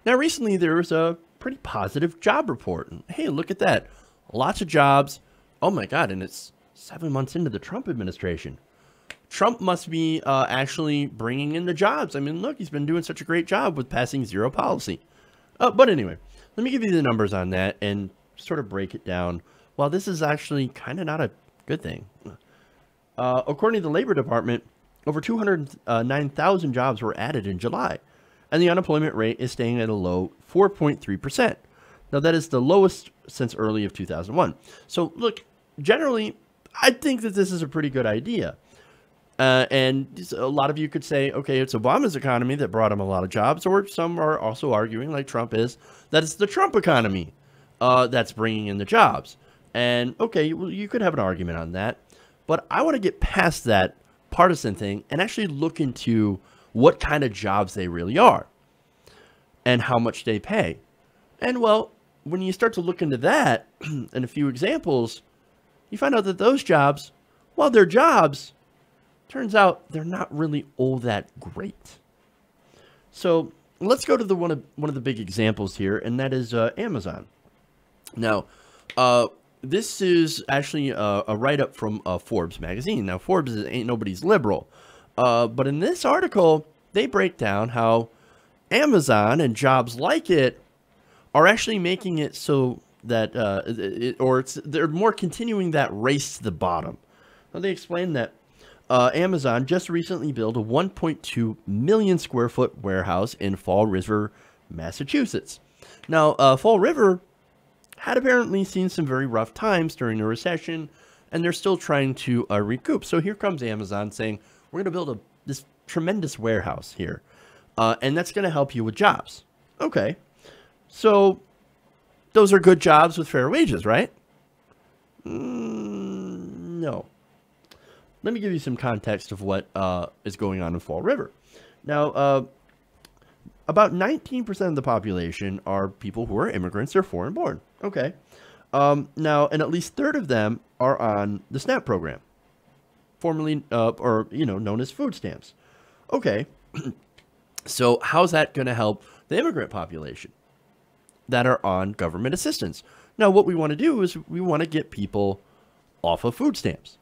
Now, recently there was a pretty positive job report. And, hey, look at that. Lots of jobs. Oh my God, and it's 7 months into the Trump administration. Trump must be actually bringing in the jobs. I mean, look, he's been doing such a great job with passing zero policy. But anyway, let me give you the numbers on that and sort of break it down. Well, this is actually kind of not a good thing. According to the Labor Department, over 209,000 jobs were added in July, and the unemployment rate is staying at a low 4.3%. Now, that is the lowest since early of 2001. So, look, generally, I think that this is a pretty good idea. And a lot of you could say, okay, it's Obama's economy that brought him a lot of jobs, or some are also arguing, like Trump is, that it's the Trump economy that's bringing in the jobs. And, okay, well, you could have an argument on that. But I want to get past that partisan thing and actually look into what kind of jobs they really are and how much they pay. And, well, when you start to look into that and a few examples, you find out that those jobs, while they're jobs, turns out they're not really all that great. So let's go to one of the big examples here, and that is Amazon. Now, this is actually a write-up from Forbes magazine. Now, Forbes ain't nobody's liberal. But in this article, they break down how Amazon and jobs like it are actually making it so that, they're more continuing that race to the bottom. Now, they explain that Amazon just recently built a 1.2 million square foot warehouse in Fall River, Massachusetts. Now, Fall River had apparently seen some very rough times during the recession, and they're still trying to recoup. So here comes Amazon saying, we're going to build this tremendous warehouse here, and that's going to help you with jobs. Okay, so those are good jobs with fair wages, right? No. Let me give you some context of what is going on in Fall River. Now, about 19% of the population are people who are immigrants or foreign born. Okay. Now, and at least a third of them are on the SNAP program, formerly, known as food stamps. Okay. So how's that going to help the immigrant population that are on government assistance? Now, what we want to do is we want to get people off of food stamps.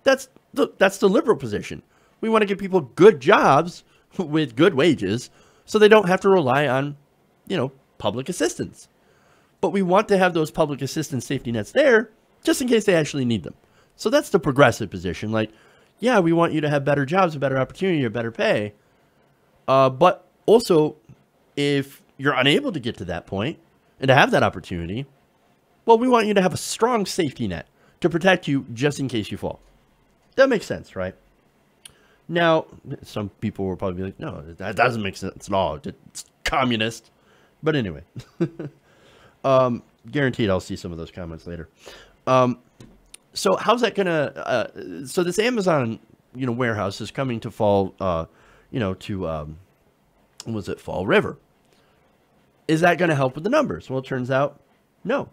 That's the liberal position. We want to give people good jobs with good wages so they don't have to rely on, public assistance. But we want to have those public assistance safety nets there just in case they actually need them. So that's the progressive position. Like, yeah, we want you to have better jobs, a better opportunity, a better pay. But also, if you're unable to get to that point and to have that opportunity, well, we want you to have a strong safety net to protect you just in case you fall. That makes sense, right? Now, some people will probably be like, no, that doesn't make sense at all. It's communist. But anyway, guaranteed I'll see some of those comments later. So how's that going to, so this Amazon, warehouse is coming to Fall, Fall River. Is that going to help with the numbers? Well, it turns out, no.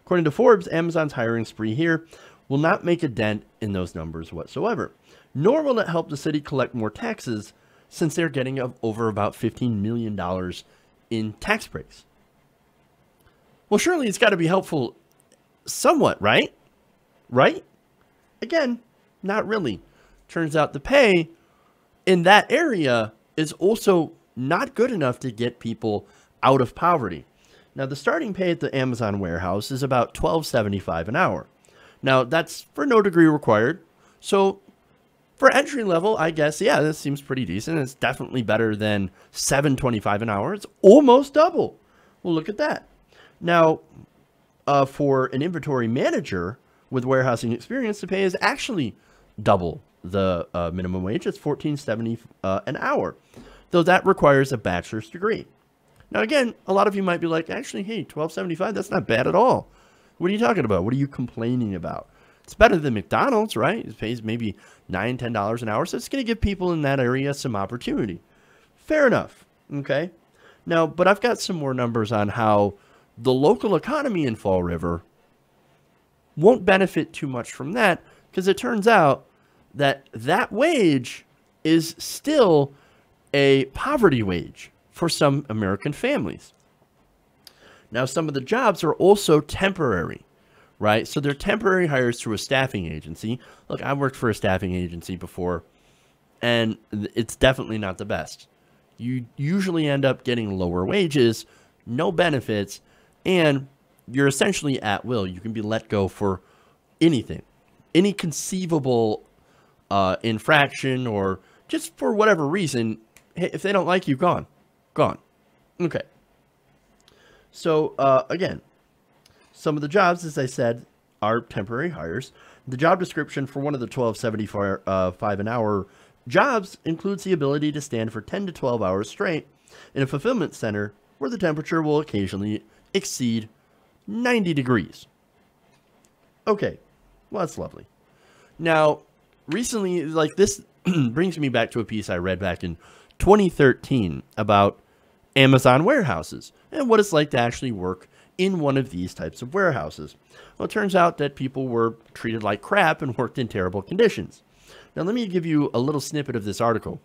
According to Forbes, Amazon's hiring spree here will not make a dent in those numbers whatsoever, nor will it help the city collect more taxes since they're getting over about $15 million in tax breaks. Well, surely it's got to be helpful somewhat, right? Right? Again, not really. Turns out the pay in that area is also not good enough to get people out of poverty. Now, the starting pay at the Amazon warehouse is about $12.75 an hour. Now, that's for no degree required. So for entry level, I guess, yeah, this seems pretty decent. It's definitely better than $7.25 an hour. It's almost double. Well, look at that. Now, for an inventory manager with warehousing experience, the pay is actually double the minimum wage. It's $14.70 an hour, though that requires a bachelor's degree. Now, again, a lot of you might be like, actually, hey, $12.75, that's not bad at all. What are you talking about? What are you complaining about? It's better than McDonald's, right? It pays maybe $9, $10 an hour, so it's going to give people in that area some opportunity. Fair enough, okay? Now, but I've got some more numbers on how the local economy in Fall River won't benefit too much from that, because it turns out that that wage is still a poverty wage for some American families. Now, some of the jobs are also temporary, right? So they're temporary hires through a staffing agency. Look, I worked for a staffing agency before, and it's definitely not the best. You usually end up getting lower wages, no benefits, and you're essentially at will. You can be let go for anything, any conceivable infraction, or just for whatever reason. Hey, if they don't like you, gone. Okay. So, again, some of the jobs, as I said, are temporary hires. The job description for one of the $12.75 an hour jobs includes the ability to stand for 10 to 12 hours straight in a fulfillment center where the temperature will occasionally exceed 90 degrees. Okay, well, that's lovely. Now, recently, like this brings me back to a piece I read back in 2013 about Amazon warehouses and what it's like to actually work in one of these types of warehouses. Well, it turns out that people were treated like crap and worked in terrible conditions. Now, let me give you a little snippet of this article.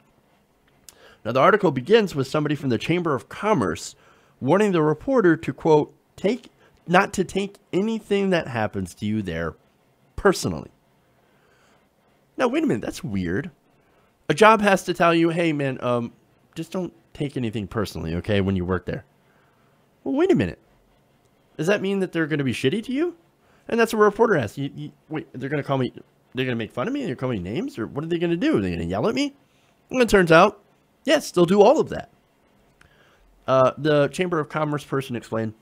Now, the article begins with somebody from the Chamber of Commerce warning the reporter to, quote, not to take anything that happens to you there personally. Now, wait a minute, that's weird. A job has to tell you, hey, man, just don't take anything personally, okay, when you work there. Well, wait a minute. Does that mean that they're going to be shitty to you? And that's what a reporter asks. Wait, they're going to call me, they're going to make fun of me? They're going to call me names? Or what are they going to do? Are they going to yell at me? And it turns out, yes, they'll do all of that. The Chamber of Commerce person explained,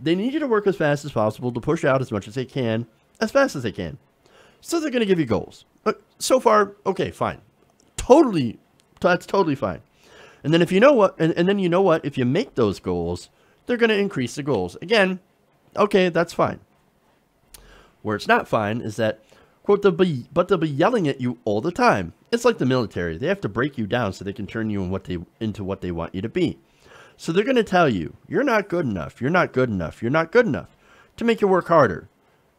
they need you to work as fast as possible to push out as much as they can, as fast as they can. So they're going to give you goals. So far, okay, fine. That's totally fine. And then if you know what, and then you know what, if you make those goals, they're going to increase the goals. Again, okay, that's fine. Where it's not fine is that, quote, but they'll be yelling at you all the time. It's like the military. They have to break you down so they can turn you into what they want you to be. So they're going to tell you, you're not good enough, you're not good enough, you're not good enough, to make you work harder.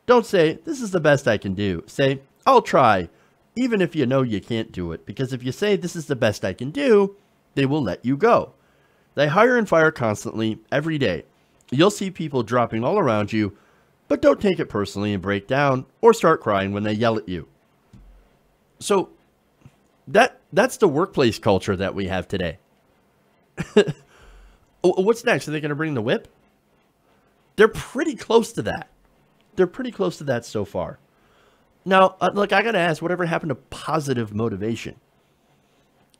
Don't say, this is the best I can do. Say, I'll try, even if you know you can't do it. Because if you say, this is the best I can do, they will let you go. They hire and fire constantly, every day. You'll see people dropping all around you, but don't take it personally and break down or start crying when they yell at you. So that's the workplace culture that we have today. What's next? Are they going to bring the whip? They're pretty close to that. They're pretty close to that so far. Now, look, I got to ask, whatever happened to positive motivation?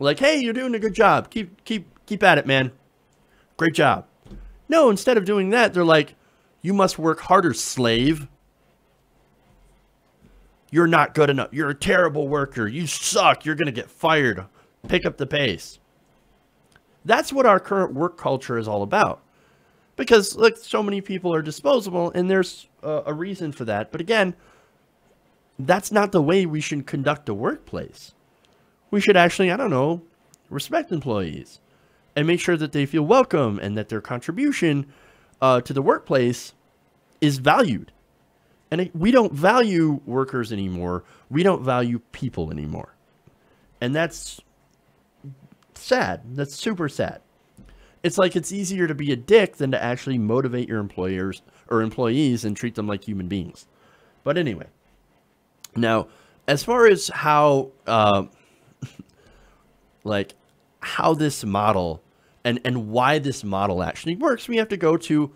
Like, hey, you're doing a good job. Keep at it, man. Great job. No, instead of doing that, they're like, you must work harder, slave. You're not good enough. You're a terrible worker. You suck. You're going to get fired. Pick up the pace. That's what our current work culture is all about. Because, look, so many people are disposable, and there's a reason for that. But again, that's not the way we should conduct a workplace. We should actually, I don't know, respect employees and make sure that they feel welcome and that their contribution to the workplace is valued. And we don't value workers anymore. We don't value people anymore. And that's sad. That's super sad. It's like it's easier to be a dick than to actually motivate your employers or employees and treat them like human beings. But anyway, now, as far as how, how this model and why this model actually works, we have to go to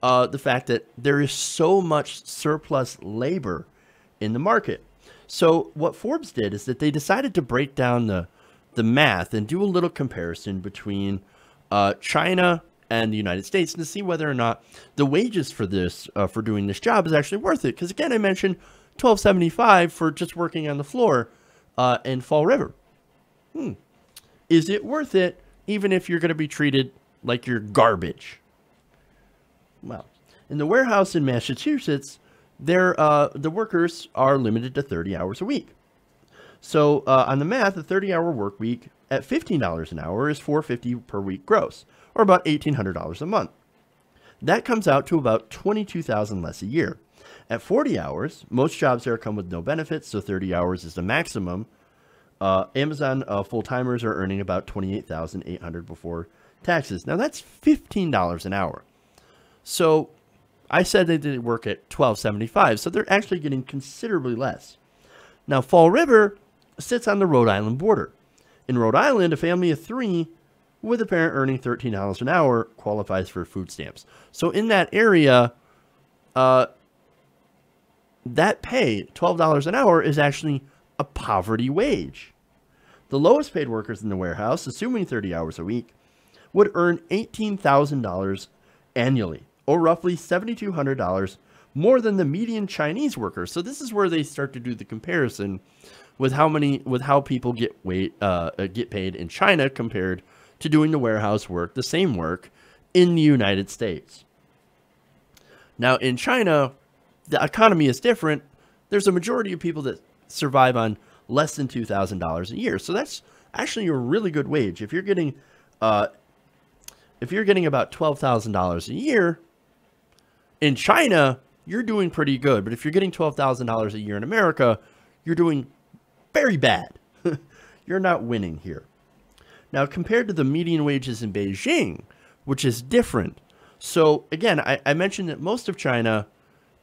the fact that there is so much surplus labor in the market. So what Forbes did is that they decided to break down the math and do a little comparison between China and the United States to see whether or not the wages for this for doing this job is actually worth it. Because again, I mentioned $12.75 for just working on the floor in Fall River. Is it worth it, even if you're going to be treated like you're garbage? Well, in the warehouse in Massachusetts, the workers are limited to 30 hours a week. So on the math, a 30-hour work week at $15 an hour is $450 per week gross, or about $1,800 a month. That comes out to about $22,000 less a year. At 40 hours, most jobs there come with no benefits, so 30 hours is the maximum. Amazon full-timers are earning about $28,800 before taxes. Now that's $15 an hour. So I said they did work at $12.75, so they're actually getting considerably less. Now Fall River sits on the Rhode Island border. In Rhode Island, a family of 3 with a parent earning $13 an hour qualifies for food stamps. So in that area, that pay, $12 an hour, is actually a poverty wage. The lowest paid workers in the warehouse, assuming 30 hours a week, would earn $18,000 annually, or roughly $7,200 more than the median Chinese worker. So this is where they start to do the comparison with how people get paid in China compared to doing the warehouse work, the same work, in the United States. Now in China, the economy is different. There's a majority of people that survive on less than $2,000 a year. So that's actually a really good wage. If you're getting about $12,000 a year in China, you're doing pretty good. But if you're getting $12,000 a year in America, you're doing very bad. You're not winning here. Now, compared to the median wages in Beijing, which is different. So again, I mentioned that most of China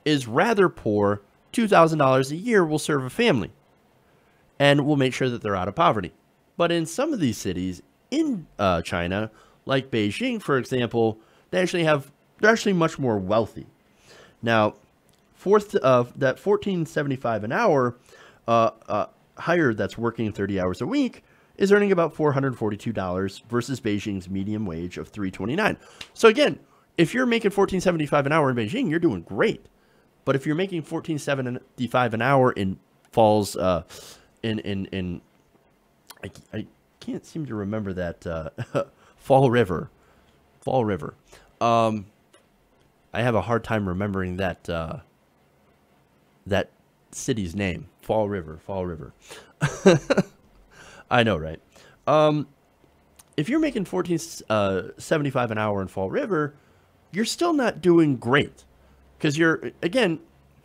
is rather poor. $2,000 a year will serve a family and will make sure that they're out of poverty. But in some of these cities in China, like Beijing, for example, they're actually much more wealthy. Now, that $14.75 an hour hired that's working 30 hours a week is earning about $442 versus Beijing's median wage of $329. So again, if you're making $14.75 an hour in Beijing, you're doing great. But if you're making $14.75 an hour in Falls, I can't seem to remember that Fall River. I have a hard time remembering that that city's name. Fall River. I know, right? If you're making $14.75 an hour in Fall River, you're still not doing great. Because again,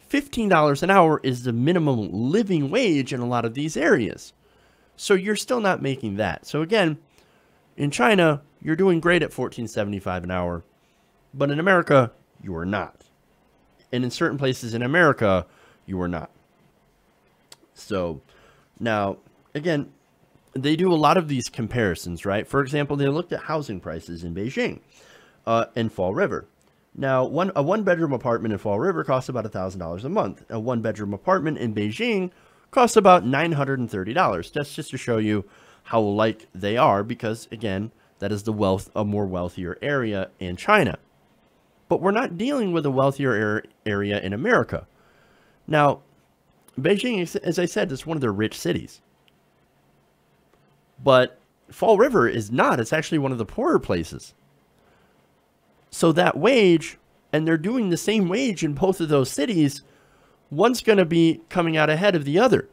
$15 an hour is the minimum living wage in a lot of these areas. So you're still not making that. So again, in China, you're doing great at $14.75 an hour. But in America, you are not. And in certain places in America, you are not. So now, again, they do a lot of these comparisons, right? For example, they looked at housing prices in Beijing and Fall River. Now, a one-bedroom apartment in Fall River costs about $1,000 a month. A one-bedroom apartment in Beijing costs about $930. That's just to show you how alike they are, because again, that is a more wealthier area in China. But we're not dealing with a wealthier area in America. Now, Beijing, as I said, is one of the rich cities. But Fall River is not. It's actually one of the poorer places. So that wage, and they're doing the same wage in both of those cities, one's going to be coming out ahead of the other.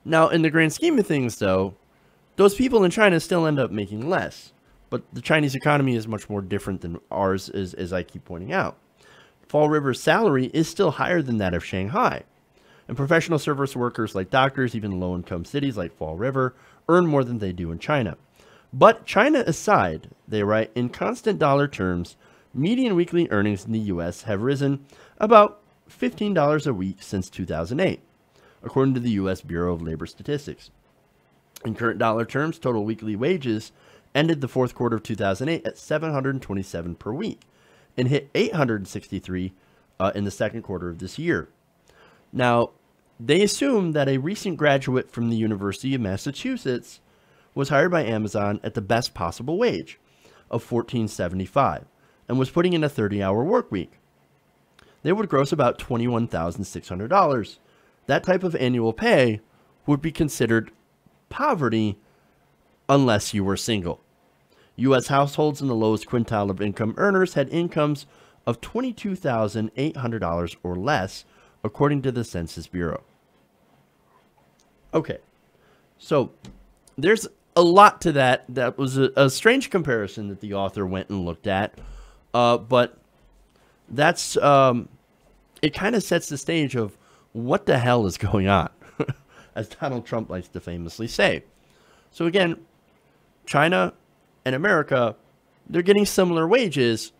Now, in the grand scheme of things, though, those people in China still end up making less. But the Chinese economy is much more different than ours, as I keep pointing out. Fall River's salary is still higher than that of Shanghai. And professional service workers like doctors, even low-income cities like Fall River, earn more than they do in China. But China aside, they write, in constant dollar terms, median weekly earnings in the U.S. have risen about $15 a week since 2008, according to the U.S. Bureau of Labor Statistics. In current dollar terms, total weekly wages ended the fourth quarter of 2008 at $727 per week and hit $863 in the second quarter of this year. Now, they assume that a recent graduate from the University of Massachusetts was hired by Amazon at the best possible wage of $14.75 and was putting in a 30-hour work week. They would gross about $21,600. That type of annual pay would be considered poverty unless you were single. U.S. households in the lowest quintile of income earners had incomes of $22,800 or less, according to the Census Bureau. Okay, so there's a lot to that. That was a strange comparison that the author went and looked at, but that's it kind of sets the stage of what the hell is going on, as Donald Trump likes to famously say. So again, China and America, they're getting similar wages,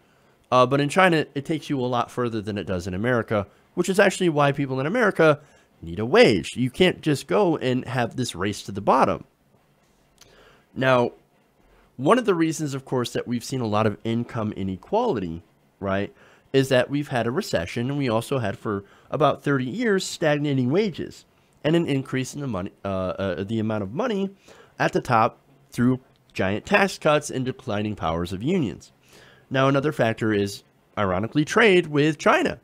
but in China, it takes you a lot further than it does in America, which is actually why people in America need a wage. You can't just go and have this race to the bottom. Now, one of the reasons, of course, that we've seen a lot of income inequality, right, is that we've had a recession, and we also had for about 30 years stagnating wages and an increase in the amount of money at the top through giant tax cuts and declining powers of unions. Now, another factor is, ironically, trade with China,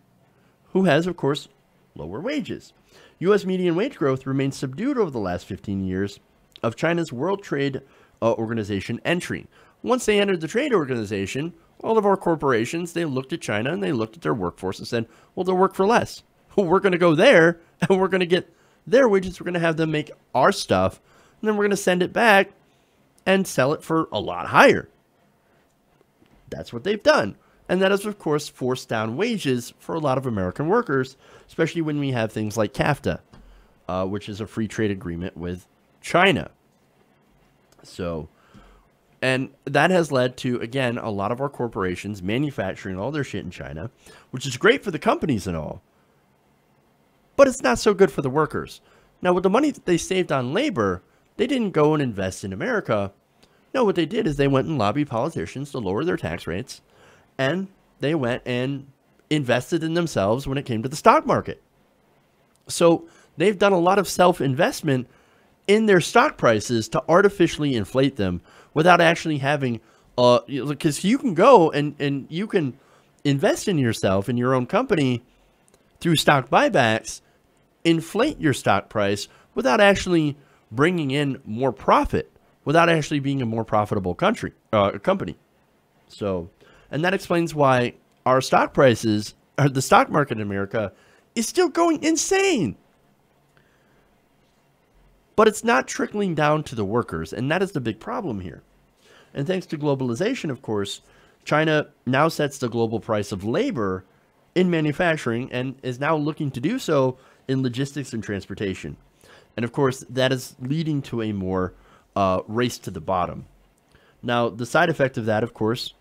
who has, of course, lower wages. U.S. median wage growth remains subdued over the last 15 years of China's World Trade Organization entry. Once they entered the trade organization, all of our corporations, they looked at China and they looked at their workforce and said, well, they'll work for less. We're going to go there and we're going to get their wages. We're going to have them make our stuff, and then we're going to send it back and sell it for a lot higher. That's what they've done. And that has, of course, forced down wages for a lot of American workers, especially when we have things like CAFTA, which is a free trade agreement with China. So, and that has led to, again, a lot of our corporations manufacturing all their shit in China, which is great for the companies and all, but it's not so good for the workers. Now, with the money that they saved on labor, they didn't go and invest in America. No, what they did is they went and lobbied politicians to lower their tax rates, and they went and invested in themselves when it came to the stock market. So they've done a lot of self-investment in their stock prices to artificially inflate them without actually having, because you can go and you can invest in yourself, in your own company, through stock buybacks, inflate your stock price without actually bringing in more profit, without actually being a more profitable company. So, and that explains why our stock prices, or the stock market in America, is still going insane. But it's not trickling down to the workers, and that is the big problem here. And thanks to globalization, of course, China now sets the global price of labor in manufacturing and is now looking to do so in logistics and transportation. And of course, that is leading to a more race to the bottom. Now, the side effect of that, of course,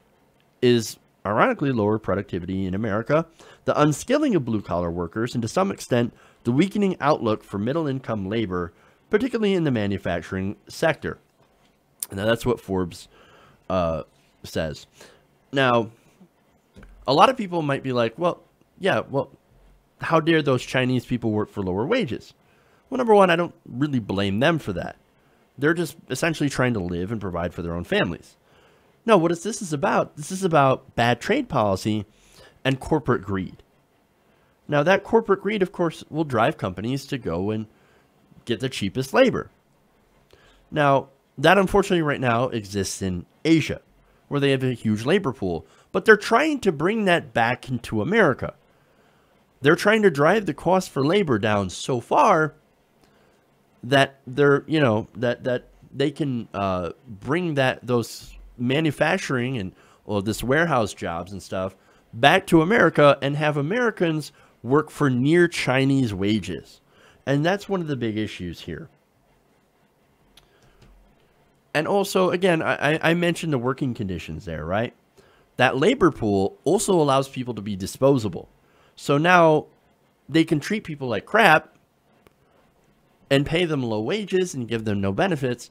is ironically lower productivity in America, the unskilling of blue-collar workers, and to some extent, the weakening outlook for middle-income labor, particularly in the manufacturing sector. Now, that's what Forbes says. Now, a lot of people might be like, well, yeah, well, how dare those Chinese people work for lower wages? Well, number one, I don't really blame them for that. They're just essentially trying to live and provide for their own families. No, what is this about? This is about bad trade policy and corporate greed. Now, that corporate greed, of course, will drive companies to go and get the cheapest labor. Now, that unfortunately right now exists in Asia, where they have a huge labor pool, but they're trying to bring that back into America. They're trying to drive the cost for labor down so far that they're, that they can bring those manufacturing and this warehouse jobs and stuff back to America and have Americans work for near Chinese wages. And that's one of the big issues here. And also, again, I mentioned the working conditions there, right? That labor pool also allows people to be disposable. So now they can treat people like crap and pay them low wages and give them no benefits.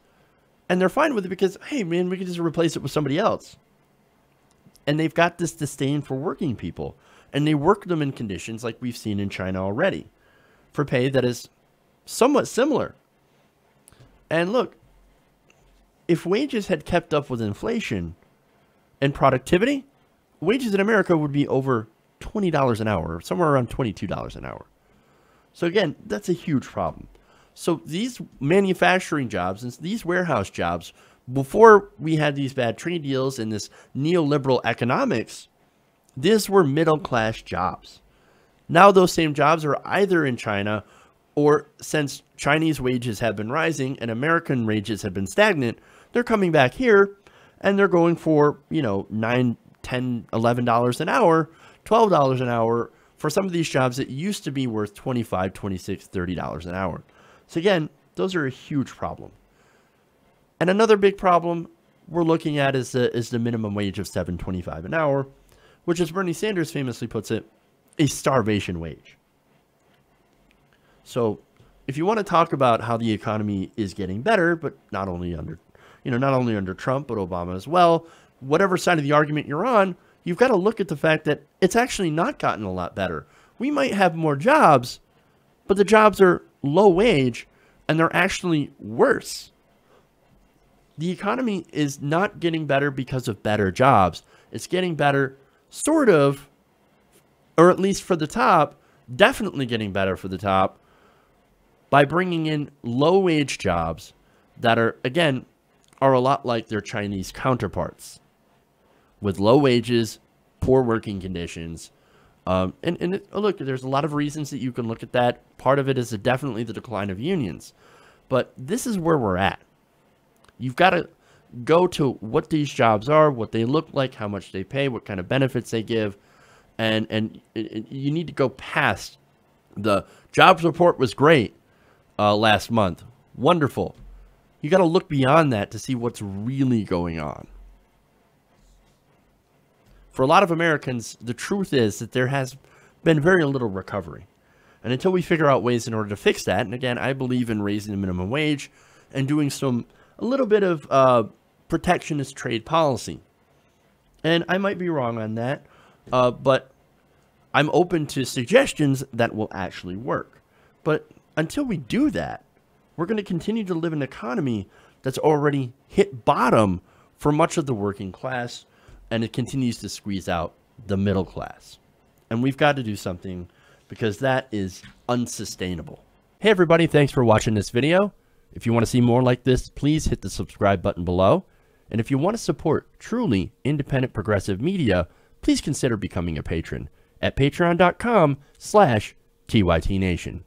And they're fine with it because, hey, man, we can just replace it with somebody else. And they've got this disdain for working people. And they work them in conditions like we've seen in China already, for pay that is somewhat similar. And look, if wages had kept up with inflation and productivity, wages in America would be over $20 an hour, somewhere around $22 an hour. So again, that's a huge problem. So these manufacturing jobs and these warehouse jobs, before we had these bad trade deals and this neoliberal economics, these were middle-class jobs. Now those same jobs are either in China, or since Chinese wages have been rising and American wages have been stagnant, they're coming back here and they're going for, $9, $10, $11 an hour, $12 an hour for some of these jobs that used to be worth $25, $26, $30 an hour. So again, those are a huge problem. And another big problem we're looking at is the minimum wage of $7.25 an hour, which, as Bernie Sanders famously puts it, a starvation wage. So if you want to talk about how the economy is getting better, but not only under Trump, but Obama as well, whatever side of the argument you're on, you've got to look at the fact that it's actually not gotten a lot better. We might have more jobs, but the jobs are low wage and they're actually worse. The economy is not getting better because of better jobs. It's getting better, sort of, or at least for the top, definitely getting better for the top, by bringing in low-wage jobs that are a lot like their Chinese counterparts, with low wages, poor working conditions. Look, there's a lot of reasons that you can look at that. Part of it is definitely the decline of unions. But this is where we're at. You've got to go to what these jobs are, what they look like, how much they pay, what kind of benefits they give. And you need to go past the jobs report was great last month. Wonderful. You got to look beyond that to see what's really going on. For a lot of Americans, the truth is that there has been very little recovery. And until we figure out ways in order to fix that, and again, I believe in raising the minimum wage and doing a little bit of protectionist trade policy. And I might be wrong on that, but I'm open to suggestions that will actually work. But until we do that, we're going to continue to live in an economy that's already hit bottom for much of the working class, and it continues to squeeze out the middle class. And we've got to do something, because that is unsustainable. Hey everybody, thanks for watching this video. If you want to see more like this, please hit the subscribe button below. And if you want to support truly independent progressive media, please consider becoming a patron at patreon.com/TYTNation.